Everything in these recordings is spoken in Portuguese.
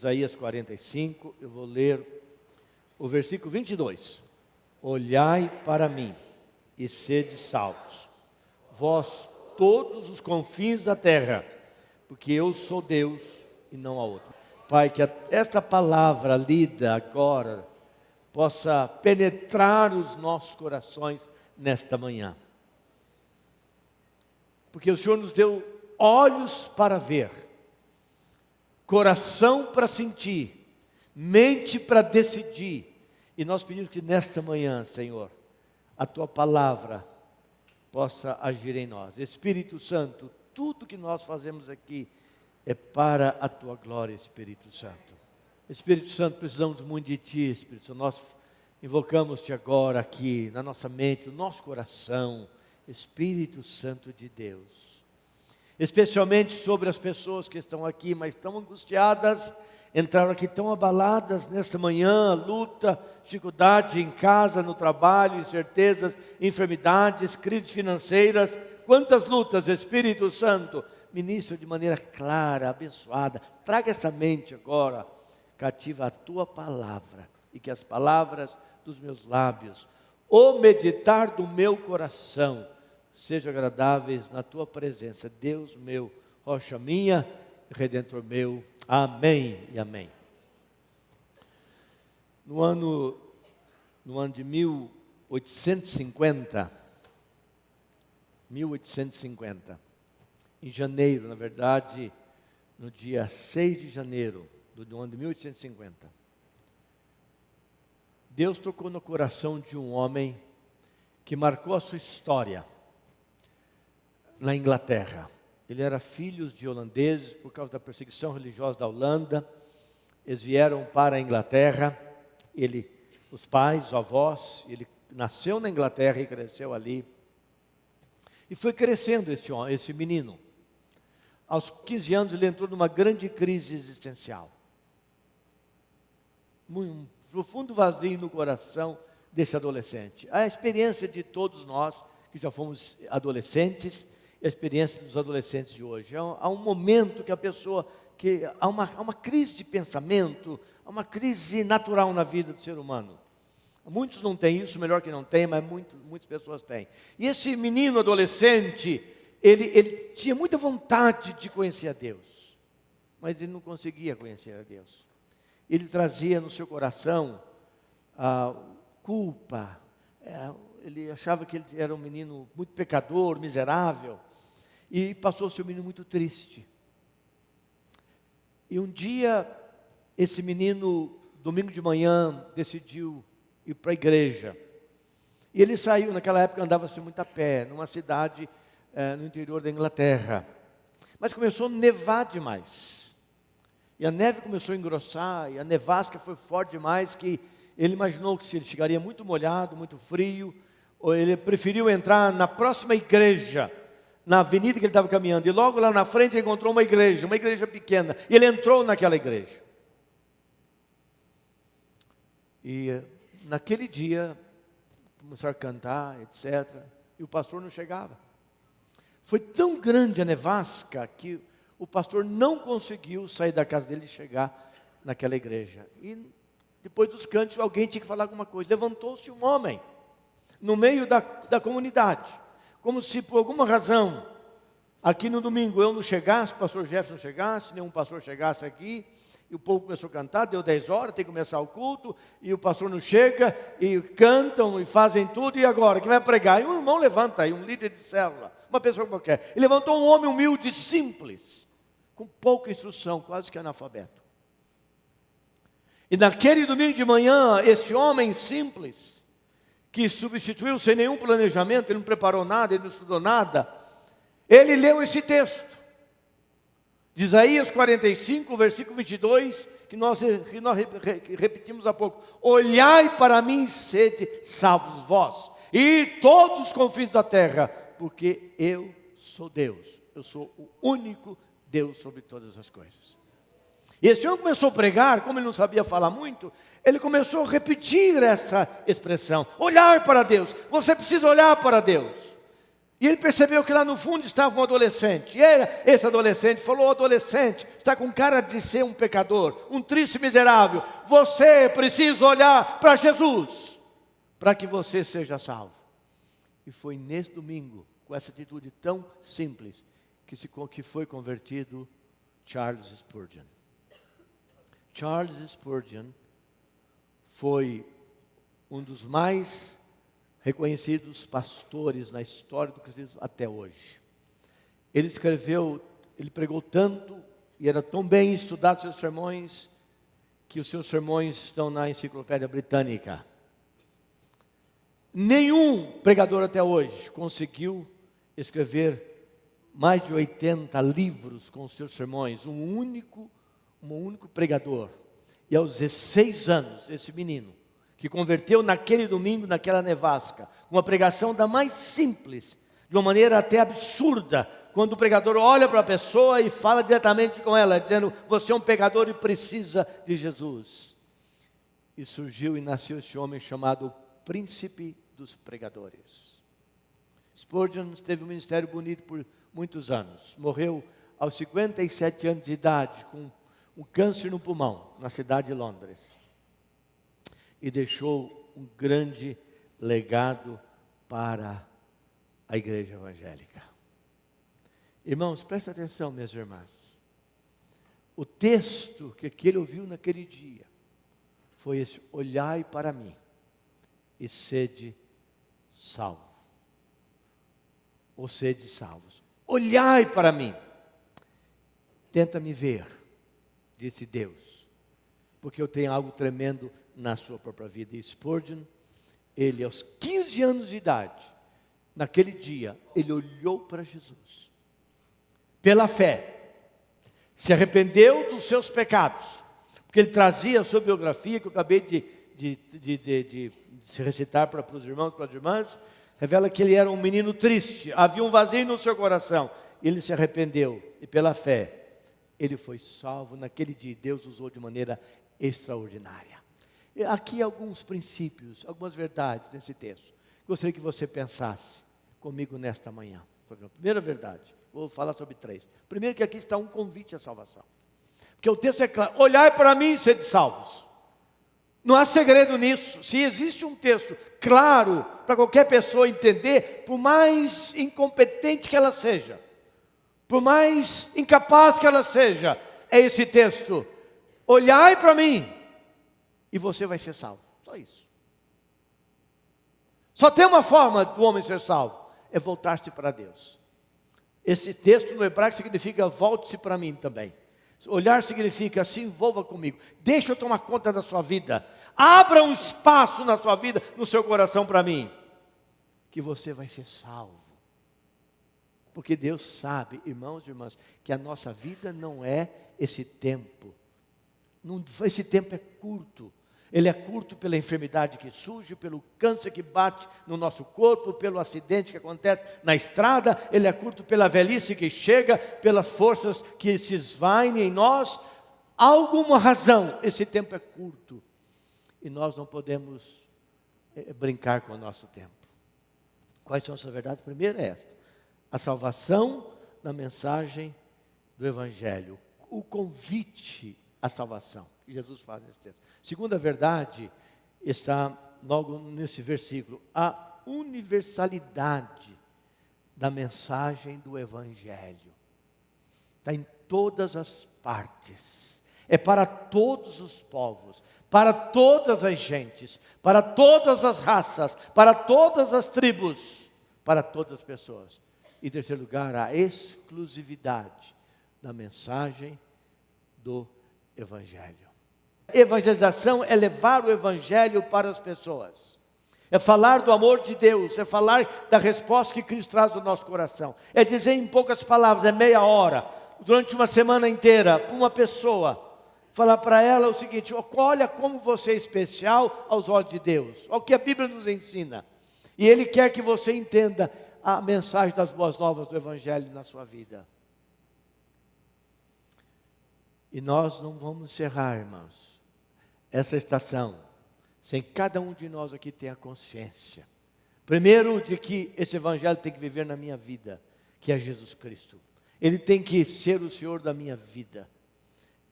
Isaías 45, eu vou ler o versículo 22. Olhai para mim e sede salvos, vós todos os confins da terra, porque eu sou Deus e não há outro. Pai, que esta palavra lida agora possa penetrar os nossos corações nesta manhã. Porque o Senhor nos deu olhos para ver, coração para sentir, mente para decidir. E nós pedimos que nesta manhã, Senhor, a Tua palavra possa agir em nós. Espírito Santo, tudo que nós fazemos aqui é para a Tua glória, Espírito Santo. Espírito Santo, precisamos muito de Ti, Espírito Santo. Nós invocamos-Te agora aqui, na nossa mente, no nosso coração, Espírito Santo de Deus. Especialmente sobre as pessoas que estão aqui, mas estão angustiadas, entraram aqui tão abaladas nesta manhã, luta, dificuldade em casa, no trabalho, incertezas, enfermidades, crises financeiras. Quantas lutas, Espírito Santo, ministra de maneira clara, abençoada. Traga essa mente agora, cativa a Tua palavra, e que as palavras dos meus lábios, o meditar do meu coração, sejam agradáveis na Tua presença. Deus meu, rocha minha, Redentor meu. Amém e amém. No ano de 1850, em janeiro, na verdade, no dia 6 de janeiro do ano de 1850, Deus tocou no coração de um homem que marcou a sua história na Inglaterra. Ele era filho de holandeses por causa da perseguição religiosa da Holanda. Eles vieram para a Inglaterra, os pais, os avós, ele nasceu na Inglaterra e cresceu ali. E foi crescendo esse menino. Aos 15 anos ele entrou numa grande crise existencial. Um profundo vazio no coração desse adolescente. A experiência de todos nós que já fomos adolescentes, a experiência dos adolescentes de hoje. Há um momento que a pessoa, há uma crise de pensamento, há uma crise natural na vida do ser humano. Muitos não têm isso, melhor que não tem, mas muitas pessoas têm. E esse menino adolescente, ele tinha muita vontade de conhecer a Deus, mas ele não conseguia conhecer a Deus. Ele trazia no seu coração culpa, ele achava que ele era um menino muito pecador, miserável, e passou a ser um menino muito triste. E um dia, esse menino, domingo de manhã, decidiu ir para a igreja. E ele saiu, naquela época andava-se muito a pé, numa cidade no interior da Inglaterra. Mas começou a nevar demais. E a neve começou a engrossar, e a nevasca foi forte demais, que ele imaginou que se ele chegaria muito molhado, muito frio, ou ele preferiu entrar na próxima igreja, na avenida que ele estava caminhando, e logo lá na frente ele encontrou uma igreja pequena, e ele entrou naquela igreja. E naquele dia, começaram a cantar, etc., e o pastor não chegava. Foi tão grande a nevasca, que o pastor não conseguiu sair da casa dele e chegar naquela igreja. E depois dos cantos, alguém tinha que falar alguma coisa. Levantou-se um homem, no meio da comunidade, como se por alguma razão, aqui no domingo eu não chegasse, o pastor Jefferson não chegasse, nenhum pastor chegasse aqui, e o povo começou a cantar, deu 10 horas, tem que começar o culto, e o pastor não chega, e cantam, e fazem tudo, e agora, quem vai pregar? E um irmão levanta aí, um líder de célula, uma pessoa qualquer, e levantou um homem humilde, simples, com pouca instrução, quase que analfabeto. E naquele domingo de manhã, esse homem simples, que substituiu sem nenhum planejamento, ele não preparou nada, ele não estudou nada, ele leu esse texto, de Isaías 45, versículo 22, que nós repetimos há pouco. Olhai para mim e sede salvos vós, e todos os confins da terra, porque eu sou Deus, eu sou o único Deus sobre todas as coisas. E esse homem começou a pregar, como ele não sabia falar muito, ele começou a repetir essa expressão, olhar para Deus, você precisa olhar para Deus. E ele percebeu que lá no fundo estava um adolescente. E esse adolescente falou: adolescente, está com cara de ser um pecador, um triste miserável. Você precisa olhar para Jesus, para que você seja salvo. E foi nesse domingo, com essa atitude tão simples, que foi convertido Charles Spurgeon. Charles Spurgeon foi um dos mais reconhecidos pastores na história do cristianismo até hoje. Ele pregou tanto e era tão bem estudado seus sermões, que os seus sermões estão na Enciclopédia Britânica. Nenhum pregador até hoje conseguiu escrever mais de 80 livros com os seus sermões. Um único pregador. E aos 16 anos, esse menino, que converteu naquele domingo, naquela nevasca, uma pregação da mais simples, de uma maneira até absurda, quando o pregador olha para a pessoa e fala diretamente com ela, dizendo: você é um pecador e precisa de Jesus. E surgiu e nasceu esse homem chamado Príncipe dos Pregadores. Spurgeon teve um ministério bonito por muitos anos. Morreu aos 57 anos de idade, com um câncer no pulmão, na cidade de Londres. E deixou um grande legado para a igreja evangélica. Irmãos, presta atenção, minhas irmãs. O texto que ele ouviu naquele dia foi esse: olhai para mim e sede salvo. Ou sede salvos. Olhai para mim. Tenta me ver, disse Deus, porque eu tenho algo tremendo na sua própria vida. E Spurgeon, ele aos 15 anos de idade, naquele dia, ele olhou para Jesus, pela fé, se arrependeu dos seus pecados, porque ele trazia a sua biografia, que eu acabei de se recitar para os irmãos, para as irmãs, revela que ele era um menino triste, havia um vazio no seu coração. Ele se arrependeu e pela fé, ele foi salvo naquele dia. Deus usou de maneira extraordinária. Aqui alguns princípios, algumas verdades nesse texto. Gostaria que você pensasse comigo nesta manhã. Primeira verdade, vou falar sobre 3. Primeiro, que aqui está um convite à salvação. Porque o texto é claro: olhai para mim e sede salvos. Não há segredo nisso. Se existe um texto claro para qualquer pessoa entender, por mais incompetente que ela seja, por mais incapaz que ela seja, é esse texto: olhai para mim e você vai ser salvo. Só isso. Só tem uma forma do homem ser salvo: é voltar-se para Deus. Esse texto no hebraico significa volte-se para mim também. Olhar significa: se envolva comigo, deixa eu tomar conta da sua vida, abra um espaço na sua vida, no seu coração para mim, que você vai ser salvo. Porque Deus sabe, irmãos e irmãs, que a nossa vida não é esse tempo. Esse tempo é curto. Ele é curto pela enfermidade que surge, pelo câncer que bate no nosso corpo, pelo acidente que acontece na estrada. Ele é curto pela velhice que chega, pelas forças que se esvaem em nós. Há alguma razão, esse tempo é curto. E nós não podemos brincar com o nosso tempo. Quais são essas verdades? Primeiro é esta: a salvação na mensagem do Evangelho. O convite à salvação que Jesus faz nesse texto. Segunda verdade está logo nesse versículo: a universalidade da mensagem do Evangelho. Está em todas as partes. É para todos os povos, para todas as gentes, para todas as raças, para todas as tribos, para todas as pessoas. E em terceiro lugar, a exclusividade da mensagem do Evangelho. Evangelização é levar o Evangelho para as pessoas. É falar do amor de Deus, é falar da resposta que Cristo traz ao nosso coração. É dizer em poucas palavras, é meia hora, durante uma semana inteira, para uma pessoa, falar para ela o seguinte: olha como você é especial aos olhos de Deus. Olha o que a Bíblia nos ensina. E Ele quer que você entenda a mensagem das boas novas do Evangelho na sua vida. E nós não vamos encerrar, irmãos, essa estação sem cada um de nós aqui ter a consciência. Primeiro, de que esse evangelho tem que viver na minha vida, que é Jesus Cristo. Ele tem que ser o Senhor da minha vida.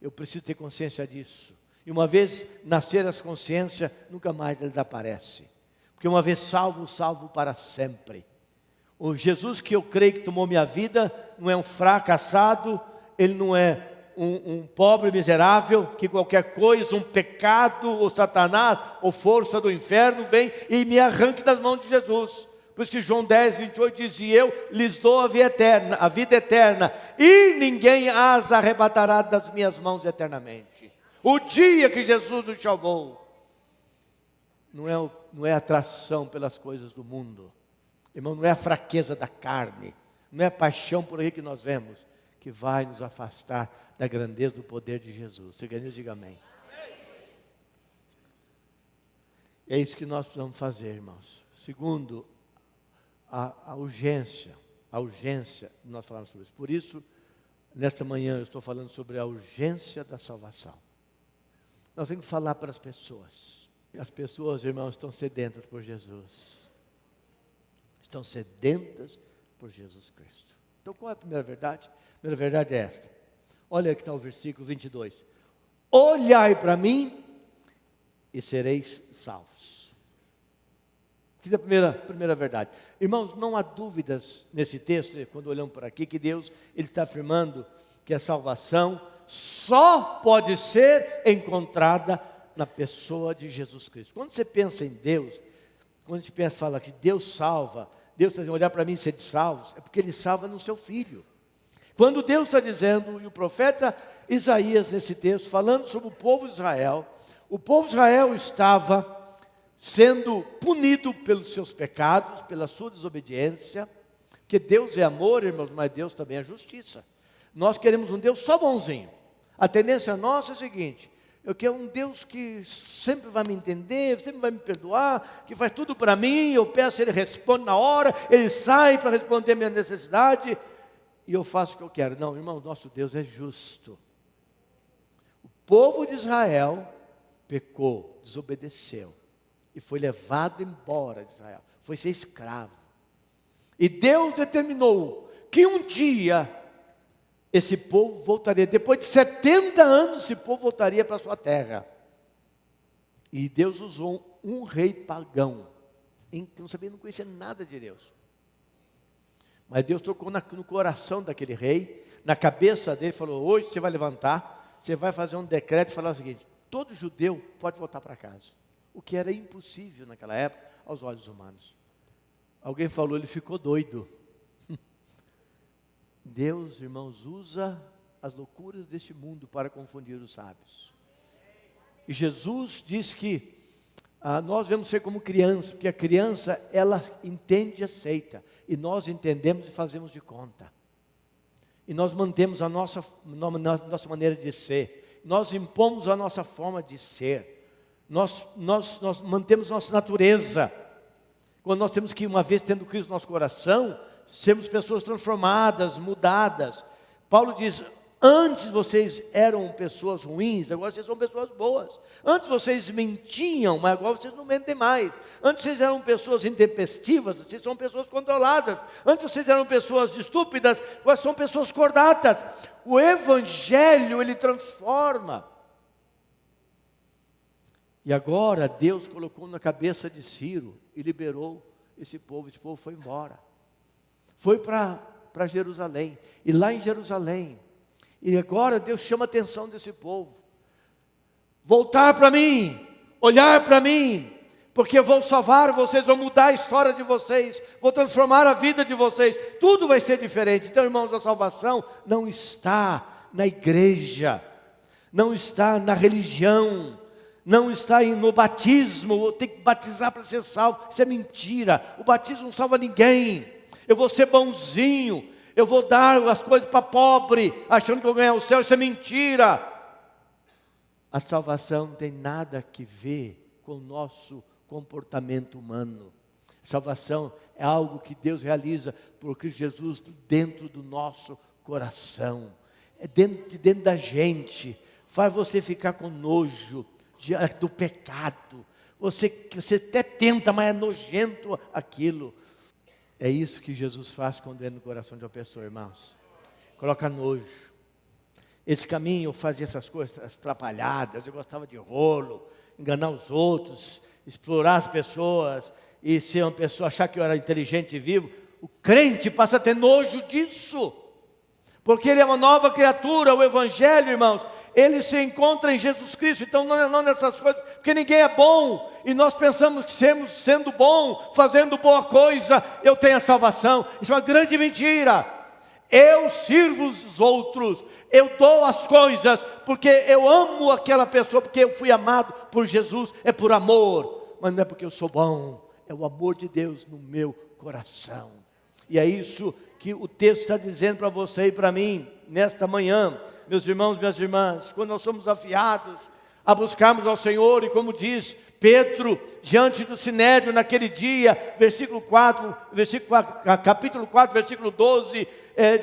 Eu preciso ter consciência disso. E uma vez nascer essa consciência, nunca mais ele desaparece. Porque uma vez salvo, salvo para sempre. O Jesus que eu creio que tomou minha vida, não é um fracassado, ele não é um pobre miserável, que qualquer coisa, um pecado, ou Satanás, ou força do inferno, vem e me arranque das mãos de Jesus. Por isso que João 10, 28 diz, e eu lhes dou a vida eterna, e ninguém as arrebatará das minhas mãos eternamente. O dia que Jesus o chamou, não é atração pelas coisas do mundo, irmão, não é a fraqueza da carne, não é a paixão por aí que nós vemos, que vai nos afastar da grandeza do poder de Jesus. Se ganha, diga amém. É isso que nós precisamos fazer, irmãos. Segundo, a urgência, nós falamos sobre isso. Por isso, nesta manhã eu estou falando sobre a urgência da salvação. Nós temos que falar para as pessoas. E as pessoas, irmãos, estão sedentas por Jesus. Estão sedentas por Jesus Cristo. Então, qual é a primeira verdade? A primeira verdade é esta. Olha aqui está o versículo 22. Olhai para mim e sereis salvos. Essa é a primeira verdade. Irmãos, não há dúvidas nesse texto, quando olhamos por aqui, que Deus ele está afirmando que a salvação só pode ser encontrada na pessoa de Jesus Cristo. Quando você pensa em Deus, quando a gente fala que Deus salva, Deus está dizendo, olhar para mim e ser salvos, é porque Ele salva no seu Filho. Quando Deus está dizendo, e o profeta Isaías nesse texto, falando sobre o povo de Israel estava sendo punido pelos seus pecados, pela sua desobediência, porque Deus é amor, irmãos, mas Deus também é justiça. Nós queremos um Deus só bonzinho. A tendência nossa é a seguinte, eu quero um Deus que sempre vai me entender, sempre vai me perdoar, que faz tudo para mim, eu peço, Ele responde na hora, Ele sai para responder a minha necessidade, e eu faço o que eu quero. Não, irmão, nosso Deus é justo. O povo de Israel pecou, desobedeceu, e foi levado embora de Israel, foi ser escravo. E Deus determinou que um dia esse povo voltaria, depois de 70 anos esse povo voltaria para a sua terra. E Deus usou um rei pagão, que não sabia, não conhecia nada de Deus. Mas Deus tocou no coração daquele rei, na cabeça dele, falou, hoje você vai levantar, você vai fazer um decreto e falar o seguinte, todo judeu pode voltar para casa. O que era impossível naquela época, aos olhos humanos. Alguém falou, ele ficou doido. Deus, irmãos, usa as loucuras deste mundo para confundir os sábios. E Jesus diz que nós devemos ser como criança, porque a criança, ela entende e aceita, e nós entendemos e fazemos de conta. E nós mantemos a nossa maneira de ser, nós impomos a nossa forma de ser, nós mantemos nossa natureza. Quando nós temos que, uma vez tendo Cristo no nosso coração, sermos pessoas transformadas, mudadas. Paulo diz, antes vocês eram pessoas ruins, agora vocês são pessoas boas. Antes vocês mentiam, mas agora vocês não mentem mais. Antes vocês eram pessoas intempestivas, vocês são pessoas controladas. Antes vocês eram pessoas estúpidas, agora são pessoas cordatas. O Evangelho, ele transforma. E agora Deus colocou na cabeça de Ciro e liberou esse povo foi embora. Foi para Jerusalém, e lá em Jerusalém, e agora Deus chama a atenção desse povo, voltar para mim, olhar para mim, porque eu vou salvar vocês, vou mudar a história de vocês, vou transformar a vida de vocês, tudo vai ser diferente. Então, irmãos, a salvação não está na igreja, não está na religião, não está no batismo, tem que batizar para ser salvo, isso é mentira, o batismo não salva ninguém. Eu vou ser bonzinho, eu vou dar as coisas para pobre, achando que eu vou ganhar o céu, isso é mentira. A salvação não tem nada a ver com o nosso comportamento humano. Salvação é algo que Deus realiza por Cristo Jesus dentro do nosso coração, é dentro da gente, faz você ficar com nojo do pecado, você até tenta, mas é nojento aquilo. É isso que Jesus faz quando entra no coração de uma pessoa, irmãos. Coloca nojo. Esse caminho eu fazia essas coisas atrapalhadas, eu gostava de rolo, enganar os outros, explorar as pessoas e ser uma pessoa, achar que eu era inteligente e vivo. O crente passa a ter nojo disso, porque ele é uma nova criatura. O Evangelho, irmãos, ele se encontra em Jesus Cristo. Então não nessas coisas, porque ninguém é bom, e nós pensamos que sendo bom, fazendo boa coisa, eu tenho a salvação. Isso é uma grande mentira. Eu sirvo os outros, eu dou as coisas, porque eu amo aquela pessoa, porque eu fui amado por Jesus, é por amor, mas não é porque eu sou bom, é o amor de Deus no meu coração. E é isso que o texto está dizendo para você e para mim, nesta manhã, meus irmãos, minhas irmãs, quando nós somos afiados a buscarmos ao Senhor, e como diz Pedro, diante do Sinédrio naquele dia, capítulo 4, versículo 12,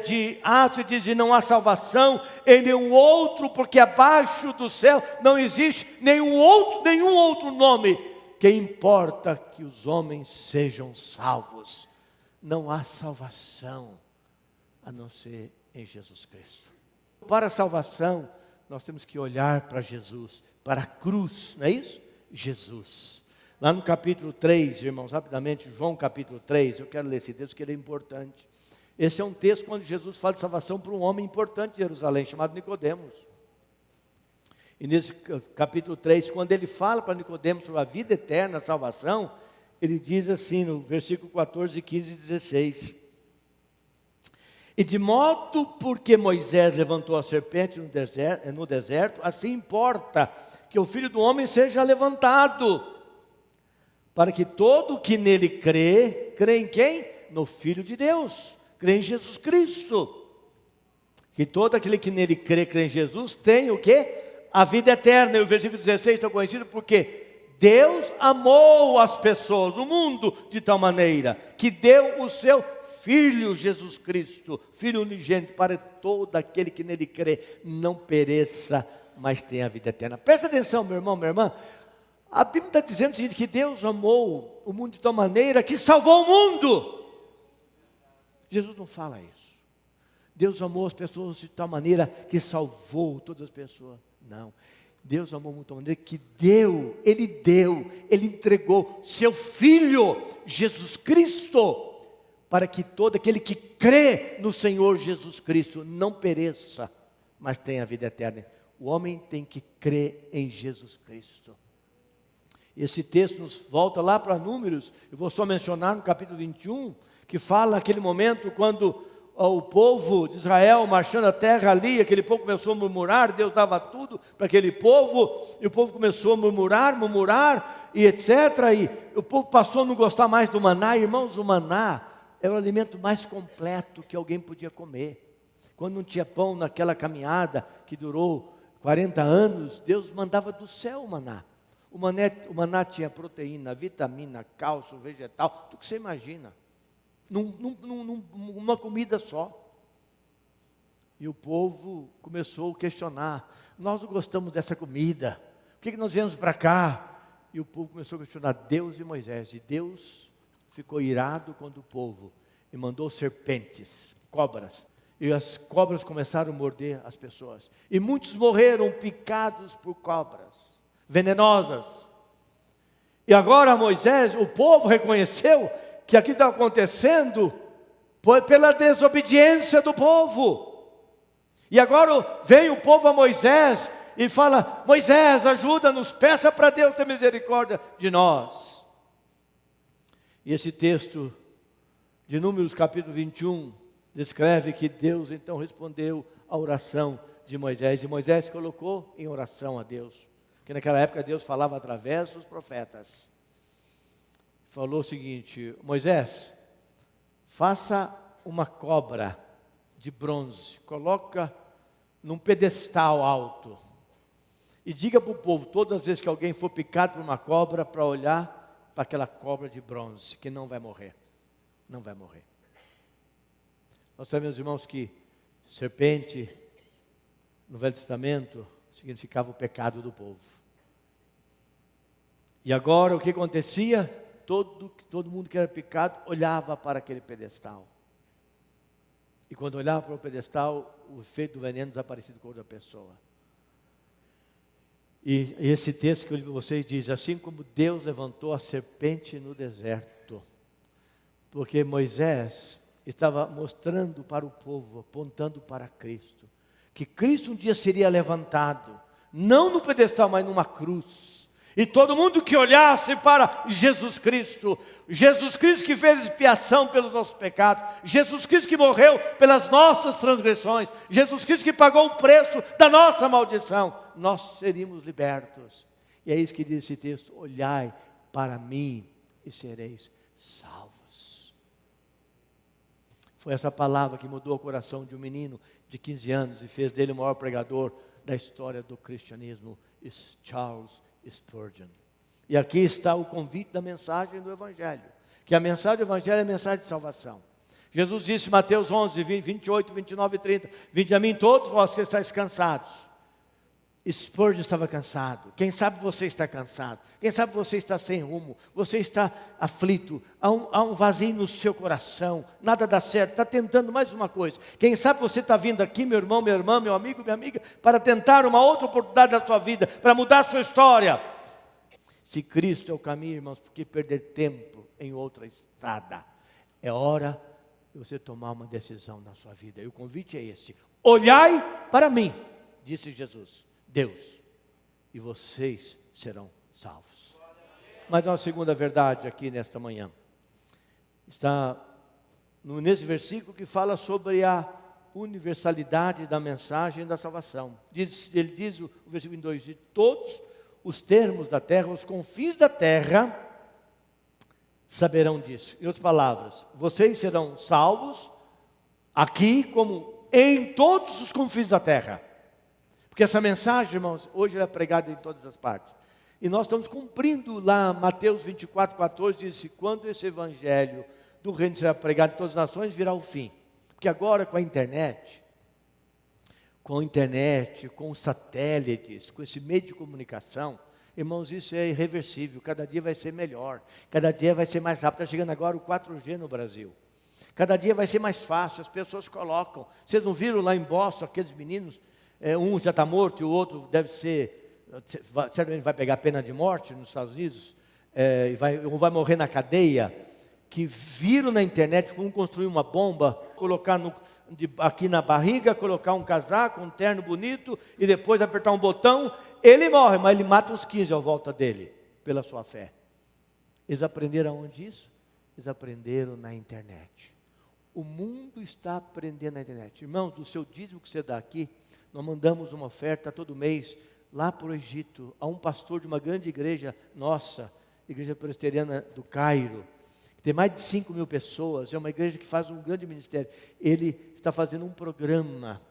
de Atos, diz: e não há salvação em nenhum outro, porque abaixo do céu não existe nenhum outro nome que importa que os homens sejam salvos. Não há salvação a não ser em Jesus Cristo. Para a salvação, nós temos que olhar para Jesus, para a cruz, não é isso? Jesus. Lá no capítulo 3, irmãos, rapidamente, João capítulo 3, eu quero ler esse texto que ele é importante. Esse é um texto quando Jesus fala de salvação para um homem importante de Jerusalém, chamado Nicodemos. E nesse capítulo 3, quando ele fala para Nicodemos sobre a vida eterna, a salvação, ele diz assim no versículo 14, 15 e 16: e de modo porque Moisés levantou a serpente no deserto, assim importa que o Filho do Homem seja levantado, para que todo o que nele crê em quem? No Filho de Deus, crê em Jesus Cristo. Que todo aquele que nele crê em Jesus, tem o quê? A vida eterna. E o versículo 16 está conhecido porque Deus amou as pessoas, o mundo, de tal maneira, que deu o seu Filho Jesus Cristo, Filho unigênito, para todo aquele que nele crê, não pereça, mas tenha a vida eterna. Presta atenção, meu irmão, minha irmã. A Bíblia está dizendo o seguinte, que Deus amou o mundo de tal maneira que salvou o mundo. Jesus não fala isso. Deus amou as pessoas de tal maneira que salvou todas as pessoas. Não. Deus amou muito de tal maneira que Ele entregou seu Filho, Jesus Cristo, para que todo aquele que crê no Senhor Jesus Cristo não pereça, mas tenha a vida eterna. O homem tem que crer em Jesus Cristo. Esse texto nos volta lá para Números, eu vou só mencionar no capítulo 21, que fala naquele momento quando o povo de Israel marchando a terra ali, aquele povo começou a murmurar, Deus dava tudo para aquele povo, e o povo começou a murmurar, e etc. E o povo passou a não gostar mais do maná. Irmãos, o maná era o alimento mais completo que alguém podia comer. Quando não tinha pão naquela caminhada que durou 40 anos, Deus mandava do céu o maná. O maná tinha proteína, vitamina, cálcio, vegetal, tudo que você imagina. Numa comida só. E o povo começou a questionar: nós não gostamos dessa comida, por que nós viemos para cá? E o povo começou a questionar Deus e Moisés. E Deus ficou irado contra o povo e mandou serpentes, cobras. E as cobras começaram a morder as pessoas. E muitos morreram picados por cobras venenosas. E agora Moisés, o povo reconheceu que aquilo estava acontecendo pela desobediência do povo. E agora vem o povo a Moisés e fala: Moisés, ajuda-nos, peça para Deus ter misericórdia de nós. E esse texto de Números capítulo 21 descreve que Deus então respondeu à oração de Moisés. E Moisés colocou em oração a Deus, porque naquela época Deus falava através dos profetas. Falou o seguinte: Moisés, faça uma cobra de bronze, coloca num pedestal alto, e diga para o povo, todas as vezes que alguém for picado por uma cobra, para olhar para aquela cobra de bronze, que não vai morrer, não vai morrer. Nós sabemos, irmãos, que serpente, no Velho Testamento, significava o pecado do povo. E agora o que acontecia? Todo mundo que era picado olhava para aquele pedestal. E quando olhava para o pedestal, o efeito do veneno desaparecia do corpo da pessoa. E esse texto que eu li para vocês diz: assim como Deus levantou a serpente no deserto, porque Moisés estava mostrando para o povo, apontando para Cristo, que Cristo um dia seria levantado, não no pedestal, mas numa cruz. E todo mundo que olhasse para Jesus Cristo que fez expiação pelos nossos pecados, Jesus Cristo que morreu pelas nossas transgressões, Jesus Cristo que pagou o preço da nossa maldição, nós seríamos libertos. E é isso que diz esse texto: olhai para mim e sereis salvos. Foi essa palavra que mudou o coração de um menino de 15 anos e fez dele o maior pregador da história do cristianismo, Charles Spurgeon. E aqui está o convite da mensagem do Evangelho, que a mensagem do Evangelho é a mensagem de salvação. Jesus disse em Mateus 11, 28, 29 e 30, vinde a mim todos vós que estáis cansados. Spurgeon estava cansado. Quem sabe você está cansado. Quem sabe você está sem rumo. Você está aflito. Há um vazio no seu coração. Nada dá certo. Está tentando mais uma coisa. Quem sabe você está vindo aqui, meu irmão, minha irmã, meu amigo, minha amiga, para tentar uma outra oportunidade da sua vida, para mudar a sua história. Se Cristo é o caminho, irmãos, por que perder tempo em outra estrada? É hora de você tomar uma decisão na sua vida. E o convite é este: olhai para mim, disse Jesus, Deus, e vocês serão salvos. Mas uma segunda verdade aqui nesta manhã está nesse versículo que fala sobre a universalidade da mensagem da salvação. Ele diz, o versículo 22, de todos os termos da terra, os confins da terra saberão disso. Em outras palavras, vocês serão salvos aqui como em todos os confins da terra. Porque essa mensagem, irmãos, hoje ela é pregada em todas as partes. E nós estamos cumprindo lá, Mateus 24, 14, diz que quando esse evangelho do reino será pregado em todas as nações, virá o fim. Porque agora com a internet, com os satélites, com esse meio de comunicação, irmãos, isso é irreversível. Cada dia vai ser melhor, cada dia vai ser mais rápido. Está chegando agora o 4G no Brasil. Cada dia vai ser mais fácil, as pessoas colocam. Vocês não viram lá em Boston aqueles meninos? Um já está morto e o outro deve ser, certamente vai pegar pena de morte nos Estados Unidos, um vai morrer na cadeia, que viram na internet como construir uma bomba, colocar aqui na barriga, colocar um casaco, um terno bonito, e depois apertar um botão, ele morre, mas ele mata os 15 à volta dele, pela sua fé. Eles aprenderam onde isso? Eles aprenderam na internet. O mundo está aprendendo na internet. Irmãos, do seu dízimo que você dá aqui, nós mandamos uma oferta todo mês lá para o Egito, a um pastor de uma grande igreja nossa, Igreja Presbiteriana do Cairo, que tem mais de 5.000 pessoas, é uma igreja que faz um grande ministério. Ele está fazendo um programa,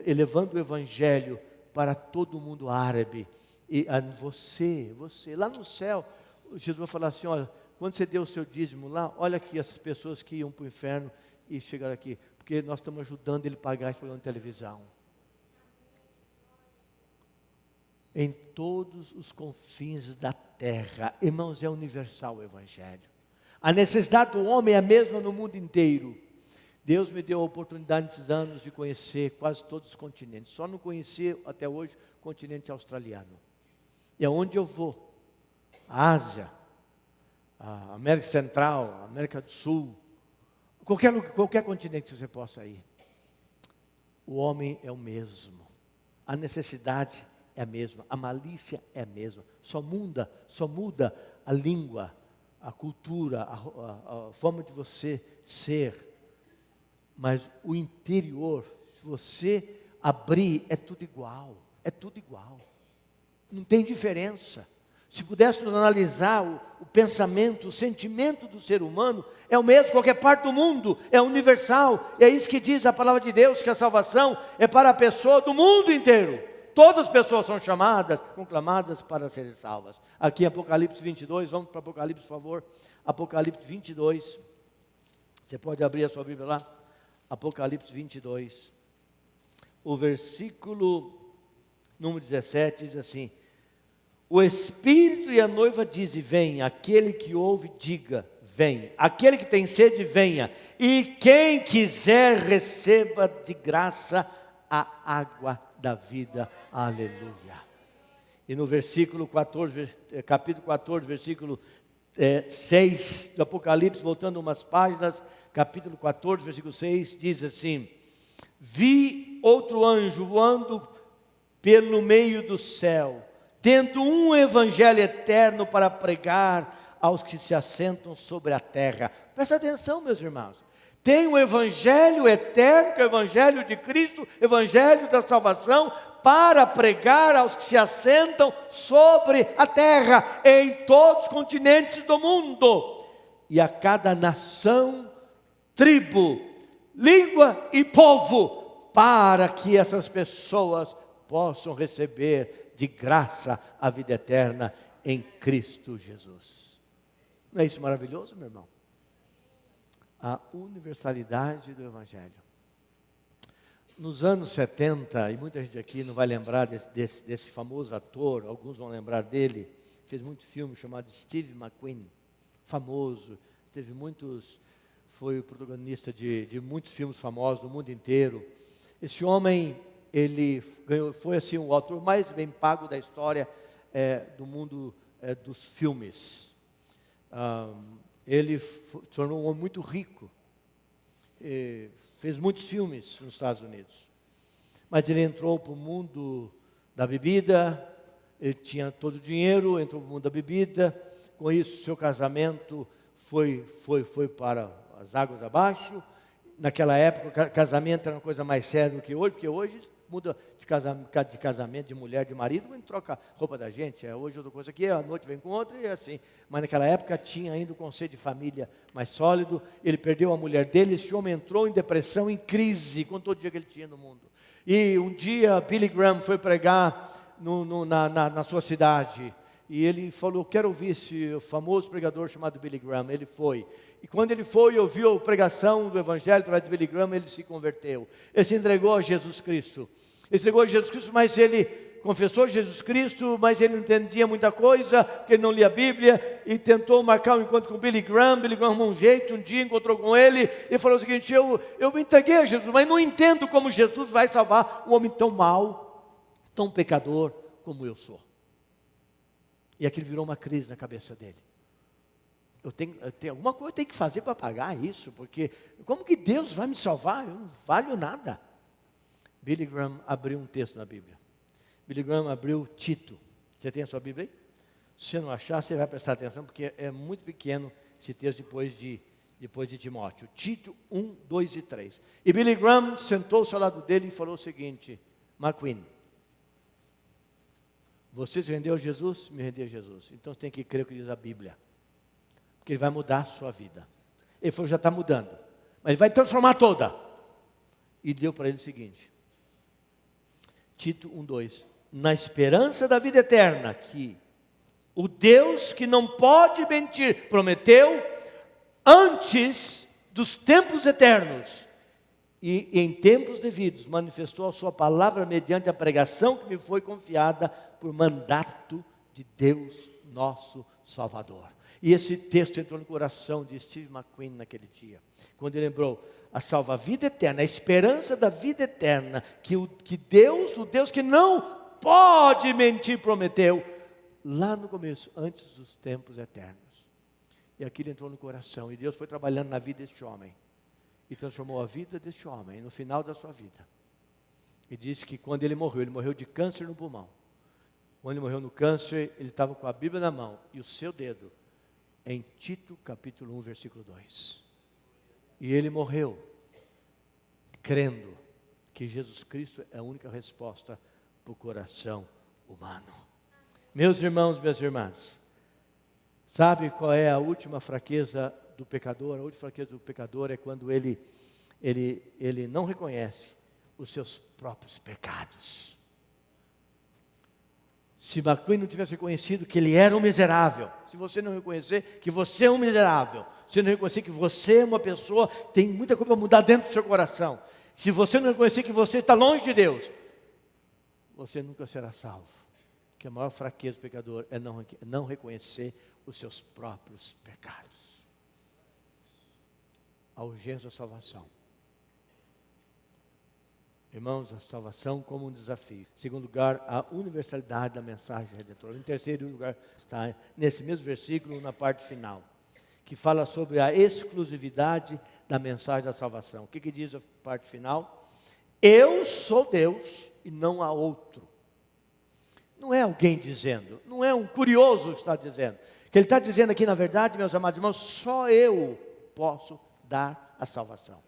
elevando o evangelho para todo o mundo árabe. E você, lá no céu, Jesus vai falar assim: olha, quando você deu o seu dízimo lá, olha aqui as pessoas que iam para o inferno e chegaram aqui, porque nós estamos ajudando ele a pagar esse programa de televisão. Em todos os confins da terra, irmãos, é universal o evangelho. A necessidade do homem é a mesma no mundo inteiro. Deus me deu a oportunidade nesses anos de conhecer quase todos os continentes. Só não conheci até hoje o continente australiano. E aonde eu vou, a Ásia, a América Central, a América do Sul, qualquer continente que você possa ir, o homem é o mesmo. A necessidade é a mesma, a malícia é a mesma. Só muda a língua, a cultura, a forma de você ser. Mas o interior, se você abrir, é tudo igual. Não tem diferença. Se pudéssemos analisar o pensamento, o sentimento do ser humano, é o mesmo, qualquer parte do mundo, é universal. E é isso que diz a palavra de Deus, que a salvação é para a pessoa do mundo inteiro. Todas as pessoas são chamadas, conclamadas para serem salvas. Aqui em Apocalipse 22, vamos para Apocalipse, por favor. Apocalipse 22. Você pode abrir a sua Bíblia lá? Apocalipse 22. O versículo número 17 diz assim: O Espírito e a noiva dizem: vem. Aquele que ouve, diga: vem. Aquele que tem sede, venha. E quem quiser, receba de graça a água da vida. Aleluia. E no versículo 14, capítulo 14, versículo 6 do Apocalipse, voltando umas páginas, capítulo 14, versículo 6, diz assim: vi outro anjo voando pelo meio do céu, tendo um evangelho eterno para pregar aos que se assentam sobre a terra. Presta atenção, meus irmãos. Tem um evangelho eterno, que é o evangelho de Cristo, evangelho da salvação, para pregar aos que se assentam sobre a terra, em todos os continentes do mundo, e a cada nação, tribo, língua e povo, para que essas pessoas possam receber de graça a vida eterna em Cristo Jesus. Não é isso maravilhoso, meu irmão? A universalidade do Evangelho. Nos anos 70, e muita gente aqui não vai lembrar desse famoso ator, alguns vão lembrar dele, fez muito filme chamado Steve McQueen, famoso, teve muitos, foi o protagonista de muitos filmes famosos do mundo inteiro. Esse homem, ele foi assim o autor mais bem pago da história do mundo dos filmes. Ele se tornou um homem muito rico, fez muitos filmes nos Estados Unidos, mas ele entrou para o mundo da bebida, ele tinha todo o dinheiro, entrou para o mundo da bebida, com isso seu casamento foi para as águas abaixo. Naquela época, casamento era uma coisa mais séria do que hoje, porque hoje muda de casamento, de mulher, de marido, a gente troca a roupa da gente. Hoje outra coisa aqui, a noite vem com outra e é assim. Mas naquela época tinha ainda o conceito de família mais sólido. Ele perdeu a mulher dele, esse homem entrou em depressão, em crise, com todo o dia que ele tinha no mundo. E um dia Billy Graham foi pregar na sua cidade. E ele falou: quero ouvir esse famoso pregador chamado Billy Graham. Ele foi. E quando ele foi e ouviu a pregação do Evangelho através de Billy Graham, ele se converteu. Ele se entregou a Jesus Cristo. Ele se entregou a Jesus Cristo, mas ele confessou Jesus Cristo, mas ele não entendia muita coisa, porque ele não lia a Bíblia, e tentou marcar um encontro com Billy Graham. Billy Graham arrumou um jeito, um dia encontrou com ele, e falou o seguinte: eu me entreguei a Jesus, mas não entendo como Jesus vai salvar um homem tão mau, tão pecador como eu sou. E aquilo virou uma crise na cabeça dele. Eu tenho alguma coisa que eu tenho que fazer para pagar isso, porque como que Deus vai me salvar? Eu não valho nada. Billy Graham abriu um texto na Bíblia. Billy Graham abriu Tito. Você tem a sua Bíblia aí? Se você não achar, você vai prestar atenção, porque é muito pequeno esse texto depois de Timóteo. Tito 1, 2 e 3. E Billy Graham sentou-se ao lado dele e falou o seguinte: McQueen, você se rendeu a Jesus? Me rendi a Jesus. Então você tem que crer o que diz a Bíblia, porque ele vai mudar a sua vida. Ele falou: já está mudando, mas ele vai transformar toda. E deu para ele o seguinte, Tito 1:2: na esperança da vida eterna, que o Deus que não pode mentir prometeu antes dos tempos eternos, e em tempos devidos manifestou a sua palavra mediante a pregação que me foi confiada por mandato de Deus nosso Salvador. E esse texto entrou no coração de Steve McQueen naquele dia, quando ele lembrou a salva-vida eterna, a esperança da vida eterna, que Deus, o Deus que não pode mentir, prometeu lá no começo, antes dos tempos eternos. E aquilo entrou no coração, e Deus foi trabalhando na vida deste homem, e transformou a vida deste homem, no final da sua vida. E disse que quando ele morreu de câncer no pulmão. Quando ele morreu no câncer, ele estava com a Bíblia na mão, e o seu dedo em Tito capítulo 1, versículo 2. E ele morreu crendo que Jesus Cristo é a única resposta para o coração humano. Meus irmãos, minhas irmãs, sabe qual é a última fraqueza do pecador? A última fraqueza do pecador é quando ele não reconhece os seus próprios pecados. Se McQueen não tivesse reconhecido que ele era um miserável, se você não reconhecer que você é um miserável, se não reconhecer que você é uma pessoa, tem muita coisa para mudar dentro do seu coração, se você não reconhecer que você está longe de Deus, você nunca será salvo. que a maior fraqueza do pecador é não reconhecer os seus próprios pecados. A urgência da salvação. Irmãos, a salvação como um desafio. Em segundo lugar, a universalidade da mensagem redentora. Em terceiro lugar, está nesse mesmo versículo, na parte final, que fala sobre a exclusividade da mensagem da salvação. O que diz a parte final? Eu sou Deus e não há outro. Não é alguém dizendo, não é um curioso que está dizendo. O que ele está dizendo aqui, na verdade, meus amados irmãos, só eu posso dar a salvação.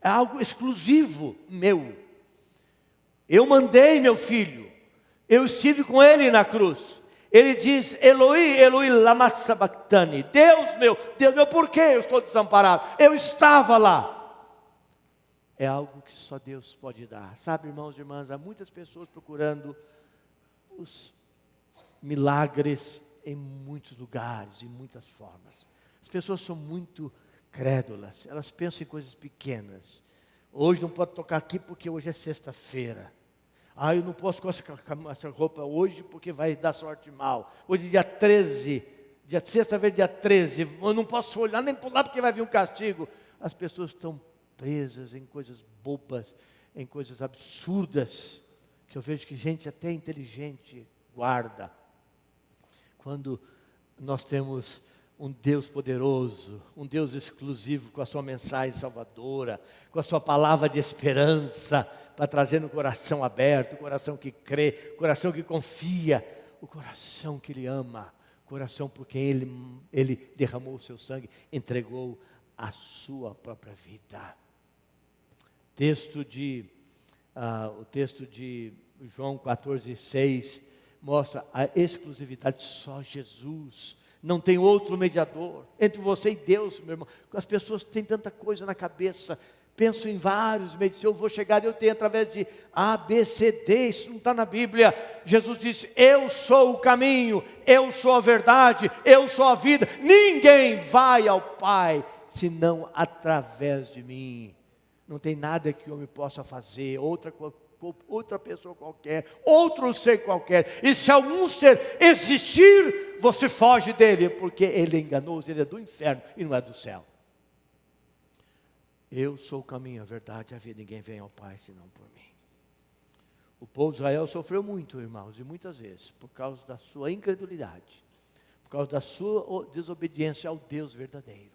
É algo exclusivo meu. Eu mandei meu filho, eu estive com ele na cruz. Ele diz, Eloi, Eloi, lama sabachthani. Deus meu, por que eu estou desamparado? Eu estava lá. É algo que só Deus pode dar. Sabe, irmãos e irmãs, há muitas pessoas procurando os milagres em muitos lugares, em muitas formas. As pessoas são muito crédulas, elas pensam em coisas pequenas. Hoje não pode tocar aqui porque hoje é sexta-feira. Eu não posso com essa roupa hoje porque vai dar sorte mal. Hoje é dia 13, sexta-feira dia 13, eu não posso olhar nem pular porque vai vir um castigo. As pessoas estão presas em coisas bobas, em coisas absurdas, que eu vejo que gente até inteligente guarda. Quando nós temos um Deus poderoso, um Deus exclusivo com a sua mensagem salvadora, com a sua palavra de esperança, para trazer no coração aberto, o coração que crê, o coração que confia, o coração que Ele ama, o coração por quem Ele derramou o seu sangue, entregou a sua própria vida. O texto de João 14:6 mostra a exclusividade, só Jesus. Não tem outro mediador entre você e Deus, meu irmão. As pessoas têm tanta coisa na cabeça, pensam em vários meios. Eu vou chegar, eu tenho através de A, B, C, D. Isso não está na Bíblia. Jesus disse, eu sou o caminho, eu sou a verdade, eu sou a vida. Ninguém vai ao Pai, senão através de mim. Não tem nada que o homem possa fazer, outra pessoa qualquer, outro ser qualquer. E se algum ser existir, você foge dele, porque ele é enganoso, ele é do inferno e não é do céu. Eu sou o caminho, a verdade e a vida. Ninguém vem ao Pai senão por mim. O povo de Israel sofreu muito, irmãos, e muitas vezes, por causa da sua incredulidade, por causa da sua desobediência ao Deus verdadeiro.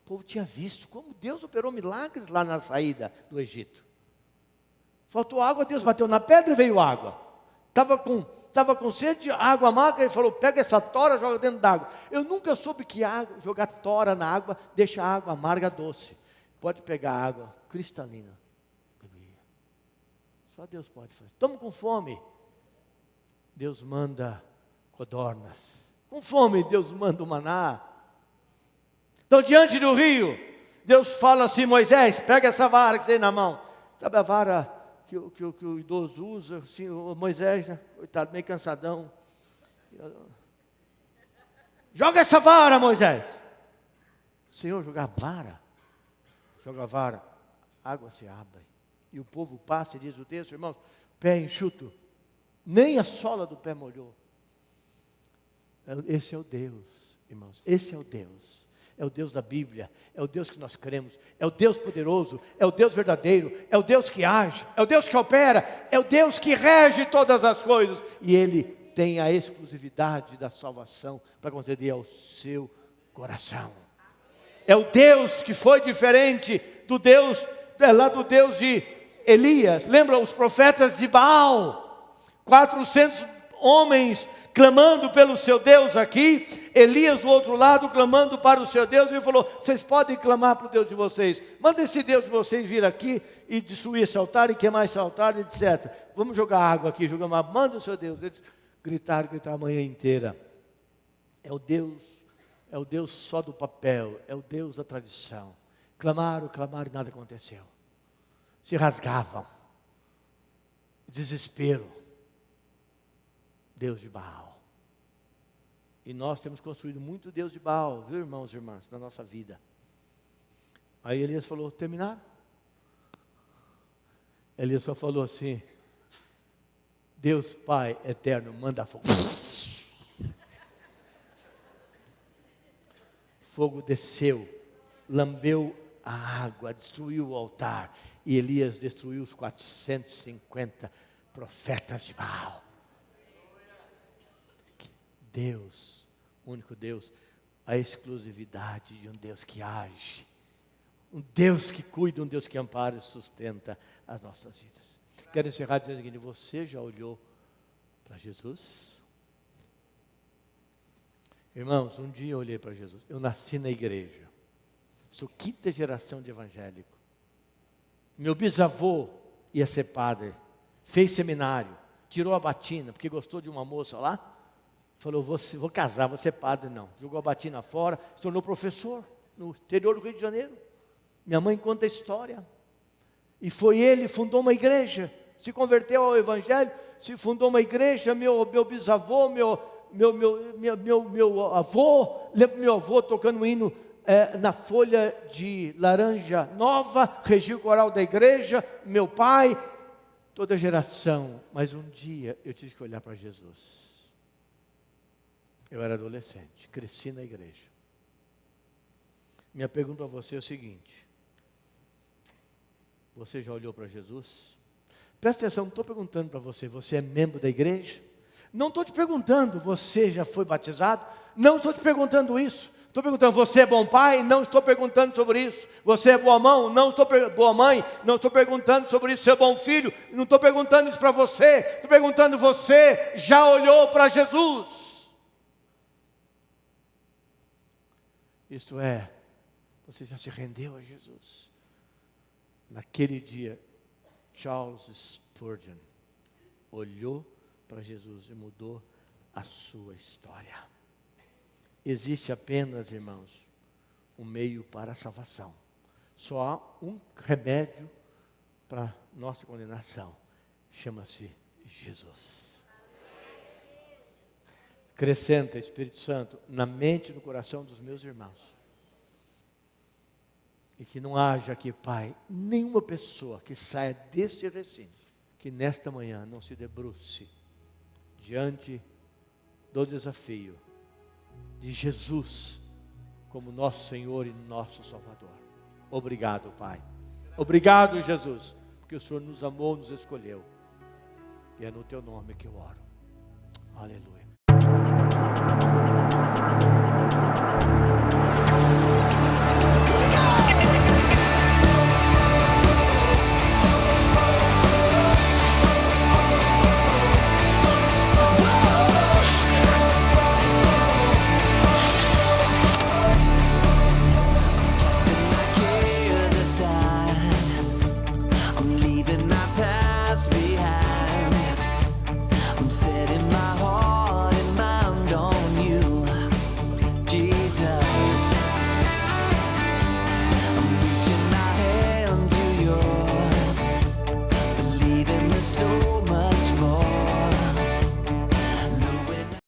O povo tinha visto como Deus operou milagres lá na saída do Egito. Faltou água, Deus bateu na pedra e veio água. Estava com sede, água amarga, ele falou, pega essa tora, joga dentro d'água. Eu nunca soube que jogar tora na água deixa a água amarga doce. Pode pegar água cristalina. Só Deus pode fazer. Estamos com fome. Deus manda codornas. Com fome, Deus manda o maná. Então, diante do rio, Deus fala assim, Moisés, pega essa vara que você tem na mão. Sabe a vara que o idoso usa? Assim, o Moisés, coitado, meio cansadão. Joga essa vara, Moisés. Senhor, jogar vara? Joga a vara, água se abre. E o povo passa, e diz o texto, irmãos, pé enxuto, nem a sola do pé molhou. Esse é o Deus, irmãos, esse é o Deus. É o Deus da Bíblia, é o Deus que nós cremos, é o Deus poderoso, é o Deus verdadeiro, é o Deus que age, é o Deus que opera, é o Deus que rege todas as coisas. E Ele tem a exclusividade da salvação para conceder ao seu coração. É o Deus que foi diferente do Deus, lá do Deus de Elias. Lembra os profetas de Baal? 400 homens clamando pelo seu Deus aqui. Elias do outro lado clamando para o seu Deus. Ele falou, vocês podem clamar para o Deus de vocês. Manda esse Deus de vocês vir aqui e destruir esse altar e queimar esse altar, etc. Vamos jogar água aqui, jogamos água. Manda o seu Deus. Eles gritaram a manhã inteira. É o Deus só do papel, é o Deus da tradição. Clamaram e nada aconteceu. Se rasgavam. Desespero. Deus de Baal. E nós temos construído muito Deus de Baal, viu, irmãos e irmãs, na nossa vida. Aí Elias falou, terminaram? Elias só falou assim, Deus Pai eterno manda fogo. Fogo desceu, lambeu a água, destruiu o altar. E Elias destruiu os 450 profetas de Baal. Deus, único Deus, a exclusividade de um Deus que age. Um Deus que cuida, um Deus que ampara e sustenta as nossas vidas. Quero encerrar dizendo o seguinte: você já olhou para Jesus? Irmãos, um dia eu olhei para Jesus. Eu nasci na igreja. Sou 5ª geração de evangélico. Meu bisavô ia ser padre. Fez seminário. Tirou a batina, porque gostou de uma moça lá. Falou, vou casar, vou ser padre. Não. Jogou a batina fora. Se tornou professor no interior do Rio de Janeiro. Minha mãe conta a história. E foi ele, fundou uma igreja. Se converteu ao evangelho. Se fundou uma igreja. Meu bisavô, meu avô tocando um hino na folha de laranja nova, regiu o coral da igreja, meu pai, toda geração. Mas um dia eu tive que olhar para Jesus. Eu era adolescente, cresci na igreja. Minha pergunta a você é o seguinte: você já olhou para Jesus? Presta atenção, não estou perguntando para você, você é membro da igreja? Não estou te perguntando, você já foi batizado? Não estou te perguntando isso. Estou perguntando, você é bom pai? Não estou perguntando sobre isso. Você é boa mãe? Não estou boa mãe? Não estou perguntando sobre isso. Você é bom filho? Não estou perguntando isso para você. Estou perguntando, você já olhou para Jesus? Isto é, você já se rendeu a Jesus? Naquele dia, Charles Spurgeon olhou para Jesus e mudou a sua história. Existe apenas, irmãos, um meio para a salvação. Só há um remédio para nossa condenação. Chama-se Jesus. Acrescenta, Espírito Santo, na mente e no coração dos meus irmãos. E que não haja aqui, Pai, nenhuma pessoa que saia deste recinto, que nesta manhã não se debruce diante do desafio de Jesus como nosso Senhor e nosso Salvador. Obrigado, Pai. Obrigado, Jesus, porque o Senhor nos amou, nos escolheu. E é no Teu nome que eu oro. Aleluia. I'm leaving my past behind.